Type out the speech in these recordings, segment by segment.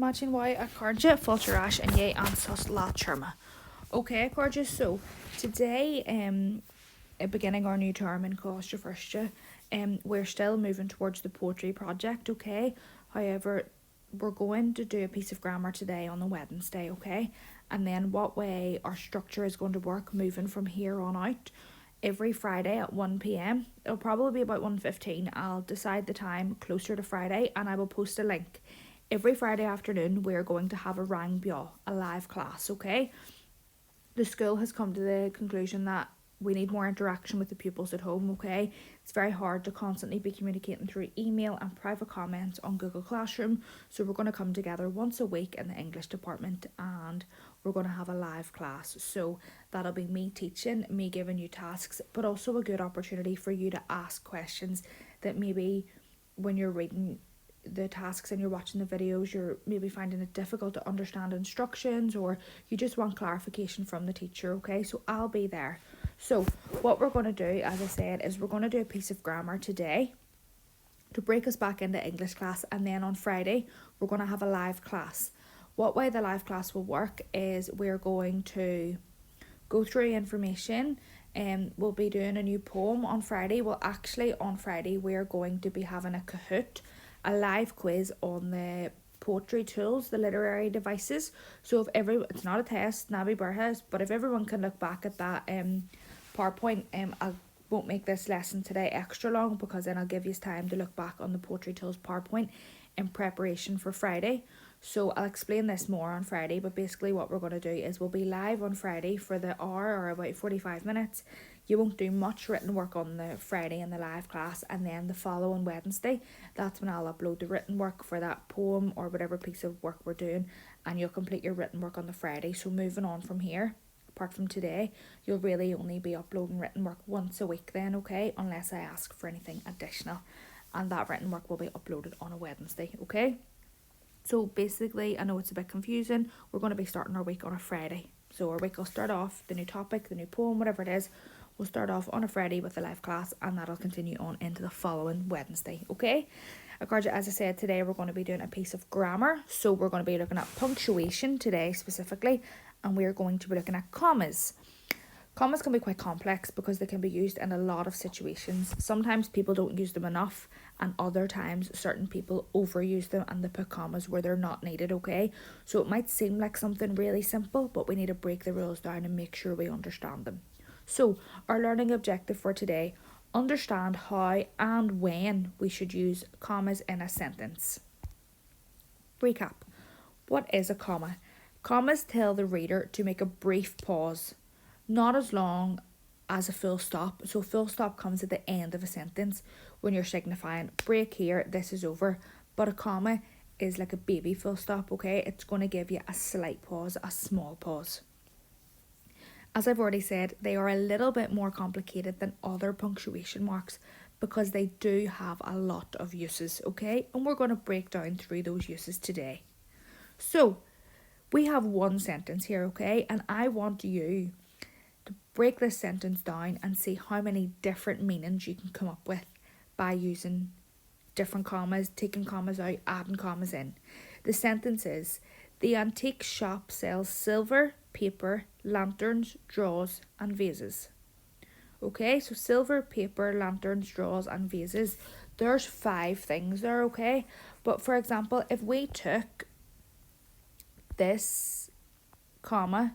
Matching why a cardja, fulterash and ye an sus la churma. Okay, cardja, so today beginning our new term in Costa Firsta, we're still moving towards the poetry project, okay? However, we're going to do a piece of grammar today on the Wednesday, okay? And then what way our structure is going to work moving from here on out. Every Friday at 1 p.m. It'll probably be about 1:15. I'll decide the time closer to Friday and I will post a link. Every Friday afternoon we're going to have a rang bio, a live class, okay? The school has come to the conclusion that we need more interaction with the pupils at home, okay? It's very hard to constantly be communicating through email and private comments on Google Classroom, so we're going to come together once a week in the English department and we're going to have a live class. So that'll be me teaching, me giving you tasks, but also a good opportunity for you to ask questions that maybe when you're reading the tasks and you're watching the videos, you're maybe finding it difficult to understand instructions or you just want clarification from the teacher, okay? So I'll be there. So what we're going to do, as I said, is we're going to do a piece of grammar today to break us back into English class, and then on Friday we're going to have a live class. What way the live class will work is we're going to go through information and we'll be doing a new poem on Friday. Well, actually on Friday we're going to be having a Kahoot, a live quiz on the poetry tools, the literary devices. So if it's not a test, Nabi Burhas, but if everyone can look back at that PowerPoint, I won't make this lesson today extra long because then I'll give you time to look back on the poetry tools PowerPoint in preparation for Friday. So I'll explain this more on Friday, but basically what we're going to do is we'll be live on Friday for the hour or about 45 minutes. You won't do much written work on the Friday in the live class, and then the following Wednesday, that's when I'll upload the written work for that poem or whatever piece of work we're doing, and you'll complete your written work on the Friday. So moving on from here, apart from today, you'll really only be uploading written work once a week then, okay, unless I ask for anything additional, and that written work will be uploaded on a Wednesday, okay? So basically, I know it's a bit confusing, we're going to be starting our week on a Friday. So our week will start off, the new topic, the new poem, whatever it is, we'll start off on a Friday with the live class, and that'll continue on into the following Wednesday, okay? As I said, today we're going to be doing a piece of grammar. So we're going to be looking at punctuation today specifically, and we're going to be looking at commas. Commas can be quite complex because they can be used in a lot of situations. Sometimes people don't use them enough, and other times certain people overuse them and they put commas where they're not needed, okay? So it might seem like something really simple, but we need to break the rules down and make sure we understand them. So our learning objective for today, understand how and when we should use commas in a sentence. Recap. What is a comma? Commas tell the reader to make a brief pause, not as long as a full stop. So full stop comes at the end of a sentence when you're signifying break here, this is over. But a comma is like a baby full stop, okay? It's going to give you a slight pause, a small pause. As I've already said, they are a little bit more complicated than other punctuation marks because they do have a lot of uses, okay? And we're going to break down through those uses today. So, we have one sentence here, okay? And I want you to break this sentence down and see how many different meanings you can come up with by using different commas, taking commas out, adding commas in. The sentence is, the antique shop sells silver, paper, lanterns, straws and vases. Okay, so silver, paper, lanterns, straws and vases. There's 5 things there, okay? But for example, if we took this comma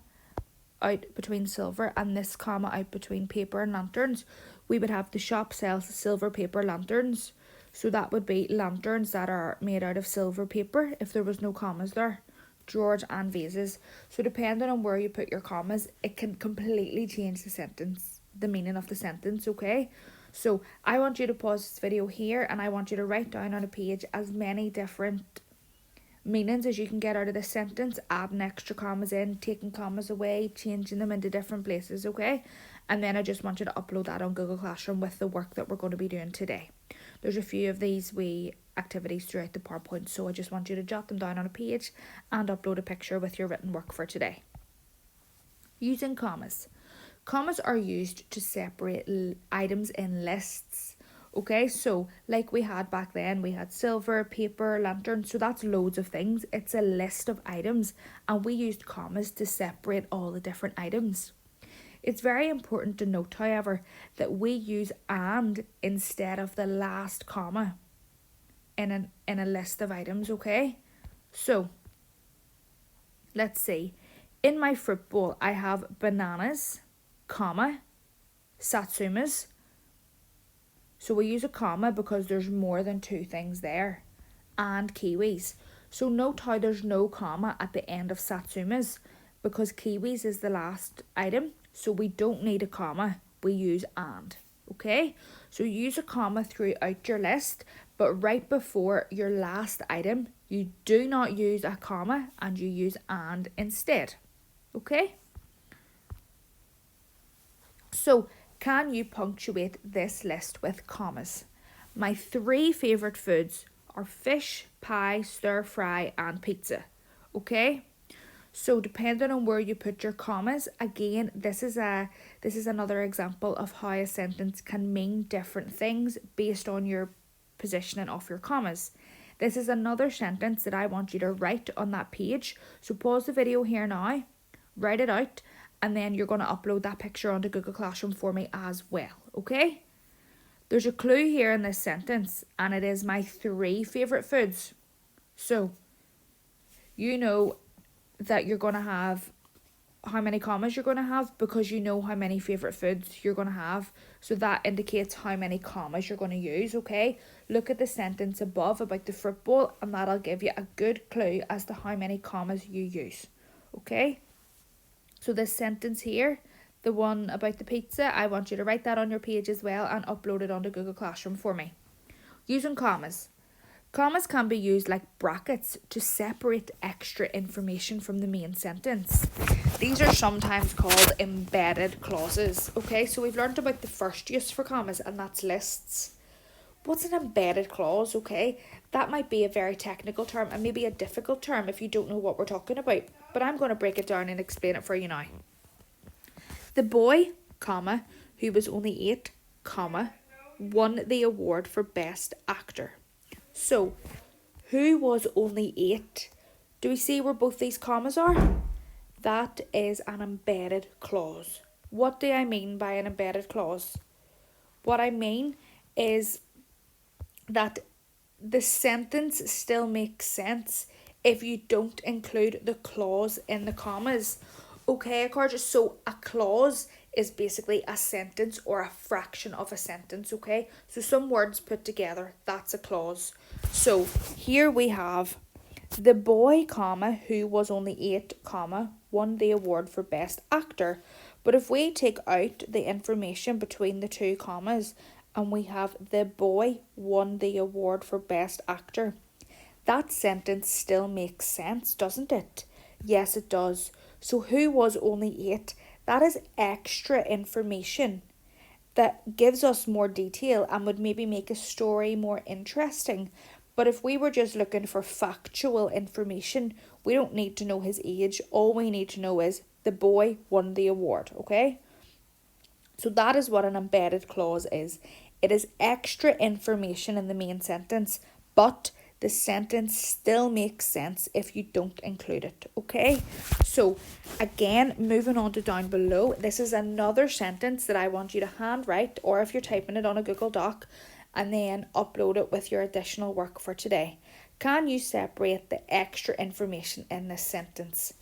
out between silver and this comma out between paper and lanterns, we would have the shop sells silver, paper, lanterns. So that would be lanterns that are made out of silver paper if there was no commas there. Drawers and vases. So depending on where you put your commas, it can completely change the sentence, the meaning of the sentence, okay? So I want you to pause this video here and I want you to write down on a page as many different meanings as you can get out of this sentence, adding extra commas in, taking commas away, changing them into different places, okay? And then I just want you to upload that on Google Classroom with the work that we're going to be doing today. There's a few of these wee activities throughout the PowerPoint, so I just want you to jot them down on a page and upload a picture with your written work for today. Using commas. Commas are used to separate items in lists, Okay, so like we had back then, we had silver, paper, lantern, so that's loads of things. It's a list of items, and we used commas to separate all the different items. It's very important to note, however, that we use and instead of the last comma in a list of items, okay? So, let's see. In my fruit bowl, I have bananas, comma, satsumas. So we use a comma because there's more than two things there, and kiwis. So note how there's no comma at the end of satsumas because kiwis is the last item, so we don't need a comma, we use and. Okay, so use a comma throughout your list, but right before your last item, you do not use a comma and you use and instead. Okay, so can you punctuate this list with commas? My 3 favourite foods are fish, pie, stir fry, and pizza. Okay? So depending on where you put your commas, again, this is another example of how a sentence can mean different things based on your positioning of your commas. This is another sentence that I want you to write on that page. So pause the video here now, write it out, and then you're going to upload that picture onto Google Classroom for me as well, okay? There's a clue here in this sentence, and it is my 3 favourite foods. So, you know that you're going to have how many commas you're going to have because you know how many favourite foods you're going to have. So that indicates how many commas you're going to use, okay? Look at the sentence above about the fruit bowl, and that'll give you a good clue as to how many commas you use, okay? So this sentence here, the one about the pizza, I want you to write that on your page as well and upload it onto Google Classroom for me. Using commas. Commas can be used like brackets to separate extra information from the main sentence. These are sometimes called embedded clauses. Okay, so we've learned about the first use for commas, and that's lists. What's an embedded clause? Okay, that might be a very technical term and maybe a difficult term if you don't know what we're talking about, but I'm going to break it down and explain it for you now. The boy, comma, who was only 8, comma, won the award for best actor. So, who was only 8? Do we see where both these commas are? That is an embedded clause. What do I mean by an embedded clause? What I mean is that the sentence still makes sense if you don't include the clause in the commas. Okay, Carja, so a clause is basically a sentence or a fraction of a sentence, okay? So some words put together, that's a clause. So here we have the boy, comma, who was only 8, comma, won the award for best actor. But if we take out the information between the 2 commas and we have the boy won the award for best actor, that sentence still makes sense, doesn't it? Yes, it does. So who was only 8? That is extra information that gives us more detail and would maybe make a story more interesting. But if we were just looking for factual information, we don't need to know his age. All we need to know is the boy won the award, okay? So that is what an embedded clause is. It is extra information in the main sentence, but the sentence still makes sense if you don't include it, okay? So again, moving on to down below, this is another sentence that I want you to handwrite, or if you're typing it on a Google Doc, and then upload it with your additional work for today. Can you separate the extra information in this sentence?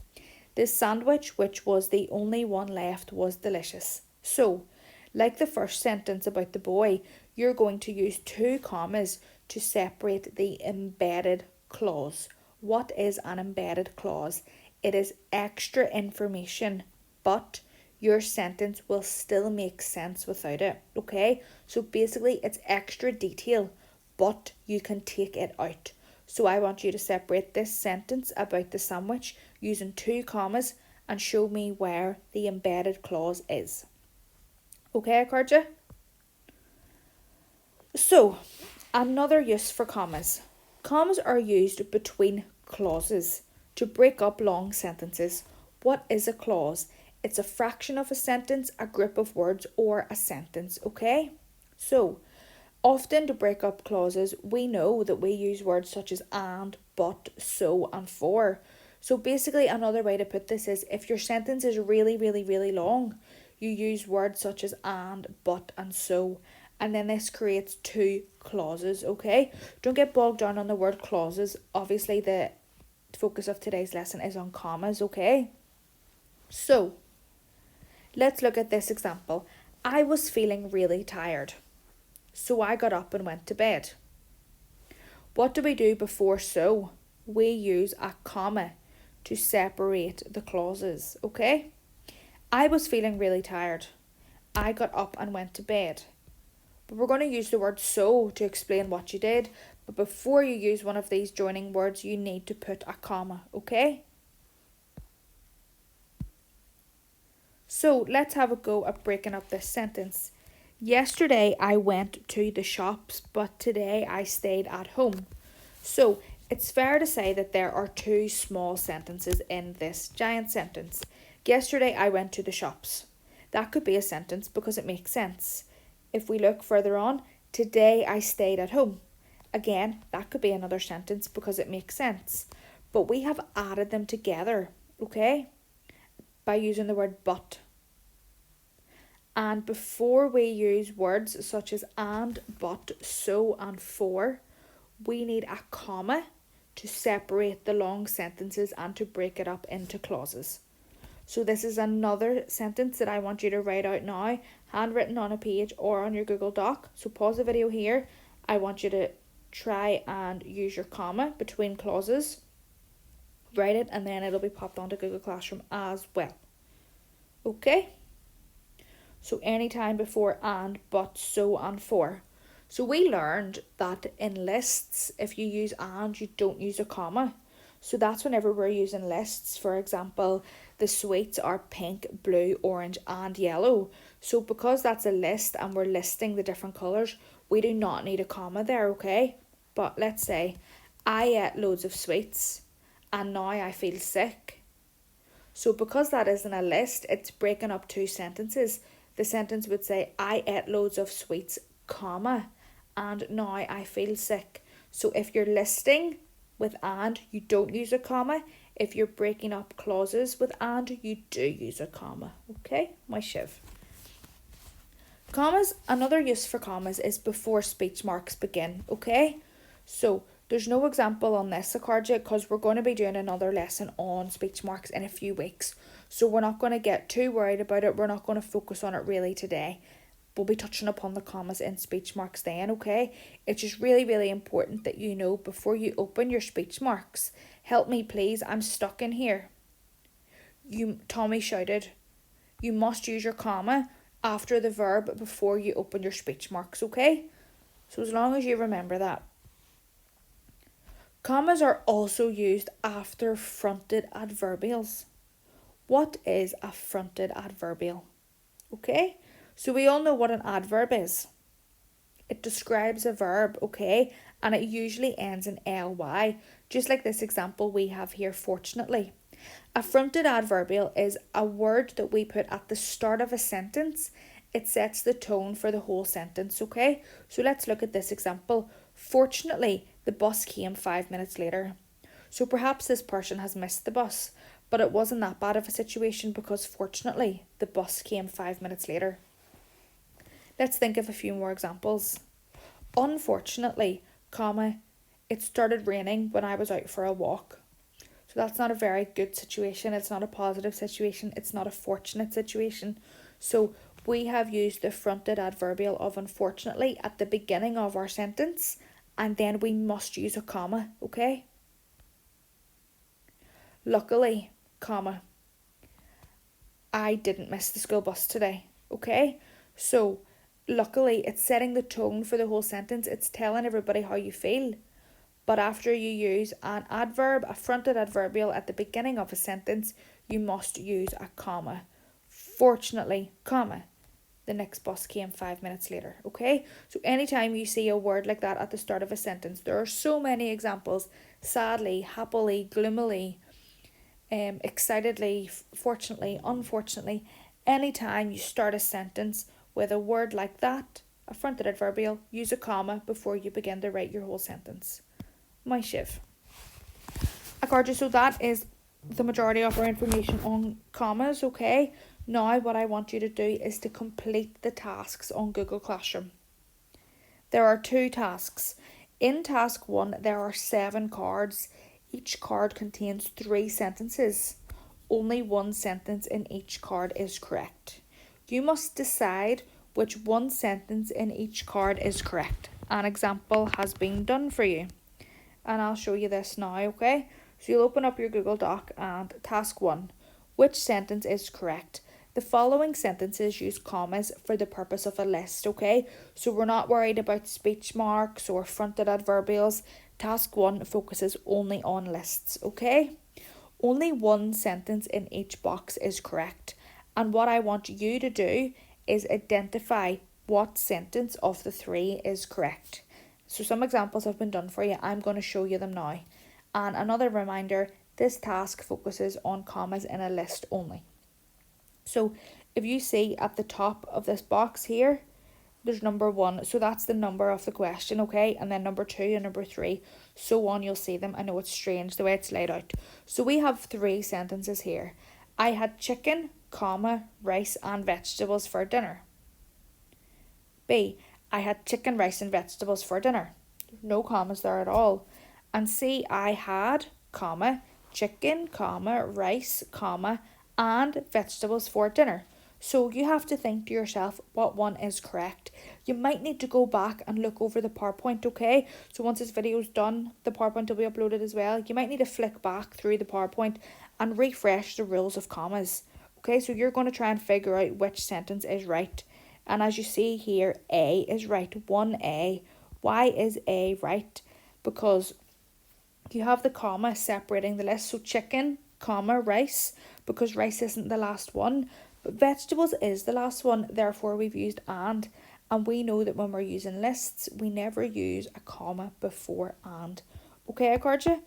This sandwich, which was the only one left, was delicious. So, like the first sentence about the boy, you're going to use 2 commas to separate the embedded clause. What is an embedded clause? It is extra information, but your sentence will still make sense without it, okay? So basically it's extra detail, but you can take it out. So I want you to separate this sentence about the sandwich using 2 commas and show me where the embedded clause is. Okay, Carja? So, another use for commas. Commas are used between clauses to break up long sentences. What is a clause? It's a fraction of a sentence, a group of words, or a sentence, okay? So, Often to break up clauses, we know that we use words such as and, but, so, and for. So basically, another way to put this is if your sentence is really, really, really long, you use words such as and, but, and so. And then this creates two clauses, okay? Don't get bogged down on the word clauses. Obviously, the focus of today's lesson is on commas, okay? So, let's look at this example. I was feeling really tired, so I got up and went to bed. What do we do before so? We use a comma to separate the clauses, okay? I was feeling really tired. I got up and went to bed. But we're going to use the word so to explain what you did. But before you use one of these joining words, you need to put a comma, okay? So let's have a go at breaking up this sentence. Yesterday I went to the shops, but today I stayed at home. So it's fair to say that there are two small sentences in this giant sentence. Yesterday I went to the shops. That could be a sentence because it makes sense. If we look further on, today I stayed at home. Again, that could be another sentence because it makes sense. But we have added them together, okay? By using the word but. And before we use words such as and, but, so, and for, we need a comma to separate the long sentences and to break it up into clauses. So this is another sentence that I want you to write out now, handwritten on a page or on your Google Doc. So pause the video here. I want you to try and use your comma between clauses. Write it and then it'll be popped onto Google Classroom as well. Okay? So anytime before and, but, so, and for. So we learned that in lists, if you use and, you don't use a comma. So that's whenever we're using lists. For example, the sweets are pink, blue, orange, and yellow. So because that's a list and we're listing the different colours, we do not need a comma there, okay? But let's say, I ate loads of sweets and now I feel sick. So because that isn't a list, it's breaking up two sentences. The sentence would say, I ate loads of sweets, comma, and now I feel sick. So if you're listing with and, you don't use a comma. If you're breaking up clauses with and, you do use a comma. Okay, my shiv. Commas, another use for commas is before speech marks begin, okay? So there's no example on this Accordia because we're going to be doing another lesson on speech marks in a few weeks. So we're not going to get too worried about it. We're not going to focus on it really today. We'll be touching upon the commas in speech marks then, okay? It's just really, really important that you know before you open your speech marks. Help me please, I'm stuck in here. Tommy shouted. You must use your comma after the verb before you open your speech marks, okay? So as long as you remember that. Commas are also used after fronted adverbials. What is a fronted adverbial? Okay, so we all know what an adverb is. It describes a verb, okay, and it usually ends in ly, just like this example we have here, fortunately. A fronted adverbial is a word that we put at the start of a sentence. It sets the tone for the whole sentence, okay? So let's look at this example. Fortunately, the bus came 5 minutes later. So perhaps this person has missed the bus, but it wasn't that bad of a situation because fortunately, the bus came 5 minutes later. Let's think of a few more examples. Unfortunately, comma, it started raining when I was out for a walk. So that's not a very good situation. It's not a positive situation. It's not a fortunate situation. So we have used the fronted adverbial of unfortunately at the beginning of our sentence, and then we must use a comma, okay? Luckily, comma, I didn't miss the school bus today, okay? So luckily, it's setting the tone for the whole sentence. It's telling everybody how you feel. But after you use an adverb, a fronted adverbial at the beginning of a sentence, you must use a comma. Fortunately, comma, the next bus came 5 minutes later, okay? So anytime you see a word like that at the start of a sentence, there are so many examples. Sadly, happily, gloomily, excitedly, fortunately, unfortunately. Anytime you start a sentence with a word like that, a fronted adverbial, use a comma before you begin to write your whole sentence. My shiv. Gorgeous, so that is the majority of our information on commas, okay? Now what I want you to do is to complete the tasks on Google Classroom. There are 2 tasks. In task 1, there are 7 cards. Each card contains 3 sentences. Only 1 sentence in each card is correct. You must decide which 1 sentence in each card is correct. An example has been done for you. And I'll show you this now, okay? So you'll open up your Google Doc and task 1. Which sentence is correct? The following sentences use commas for the purpose of a list, okay? So we're not worried about speech marks or fronted adverbials. Task 1 focuses only on lists, okay? Only 1 sentence in each box is correct. And what I want you to do is identify what sentence of the 3 is correct. So some examples have been done for you. I'm going to show you them now. And another reminder, this task focuses on commas in a list only. So if you see at the top of this box here, there's number 1. So that's the number of the question, okay? And then number 2 and number 3, so on, you'll see them. I know it's strange the way it's laid out. So we have 3 sentences here. I had chicken, comma, rice and vegetables for dinner. B, I had chicken, rice and vegetables for dinner. No commas there at all. And C, I had, comma, chicken, comma, rice, comma, and vegetables for dinner. So you have to think to yourself what one is correct. You might need to go back and look over the PowerPoint, okay? So once this video is done, the PowerPoint will be uploaded as well. You might need to flick back through the PowerPoint and refresh the rules of commas. Okay, so you're going to try and figure out which sentence is right. And as you see here, A is right, 1A. Why is A right? Because you have the comma separating the list. So chicken, comma, rice, because rice isn't the last one. But vegetables is the last one, therefore we've used and we know that when we're using lists, we never use a comma before and. Okay, Acarja?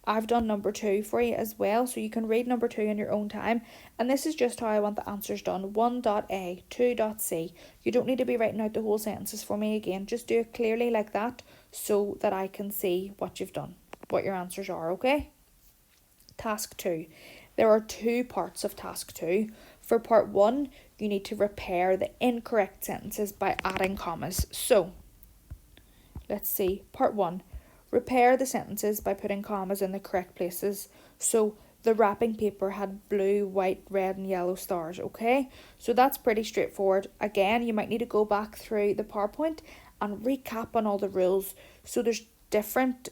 I've done number 2 for you as well, so you can read number 2 in your own time. And this is just how I want the answers done. 1.A, 2.C. You don't need to be writing out the whole sentences for me again. Just do it clearly like that so that I can see what you've done, what your answers are, okay? Task 2. There are 2 parts of task 2. For part 1, you need to repair the incorrect sentences by adding commas. So, let's see. Part 1. Repair the sentences by putting commas in the correct places. So, the wrapping paper had blue, white, red and yellow stars, okay? So that's pretty straightforward. Again, you might need to go back through the PowerPoint and recap on all the rules. So there's different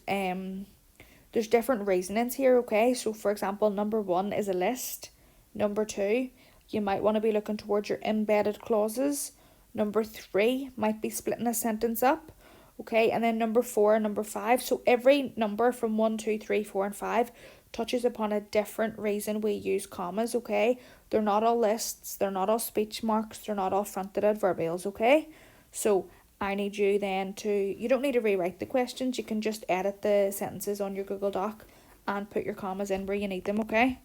reasonings here, okay? So for example, number 1 is a list. Number 2, you might want to be looking towards your embedded clauses. Number 3 might be splitting a sentence up, okay? And then number 4 and number 5. So every number from 1, 2, 3, 4 and 5 touches upon a different reason we use commas, okay? They're not all lists, they're not all speech marks, they're not all fronted adverbials, okay? So I need you then you don't need to rewrite the questions, you can just edit the sentences on your Google Doc and put your commas in where you need them, okay?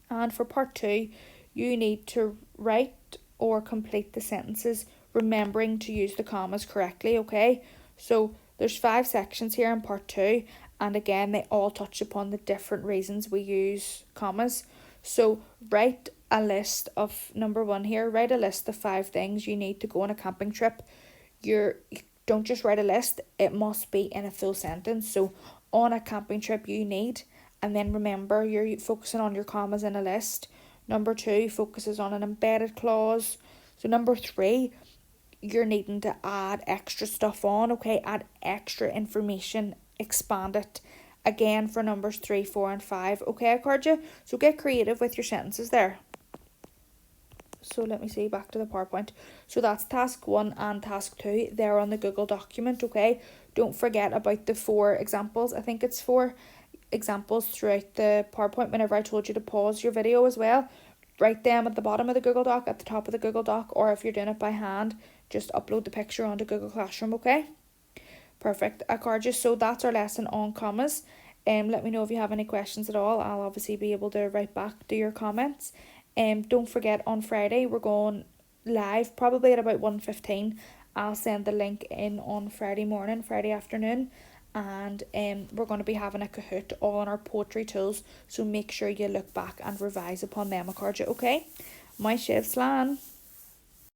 And for part 2, you need to write or complete the sentences remembering to use the commas correctly, okay? So there's 5 sections here in part 2, and again they all touch upon the different reasons we use commas. So write a list of, number 1 here, write a list of 5 things you need to go on a camping trip. You don't just write a list, it must be in a full sentence. So on a camping trip you need, and then remember you're focusing on your commas in a list. Number 2 focuses on an embedded clause. So number 3, you're needing to add extra stuff on, okay? Add extra information, expand it. Again for numbers 3, 4 and 5, okay, Acarja? So get creative with your sentences there. So let me see, back to the PowerPoint. So that's task 1 and task 2. They're on the Google document, okay? Don't forget about the 4 examples. I think it's 4 examples throughout the PowerPoint whenever I told you to pause your video as well. Write them at the bottom of the Google Doc, at the top of the Google Doc, or if you're doing it by hand, just upload the picture onto Google Classroom, okay? Perfect, Acarja. So that's our lesson on commas. Let me know if you have any questions at all. I'll obviously be able to write back to your comments. Don't forget on Friday we're going live probably at about 1:15, I'll send the link in on Friday morning, Friday afternoon, and we're going to be having a Kahoot all on our poetry tools, so make sure you look back and revise upon them, okay? My Shiv Slan.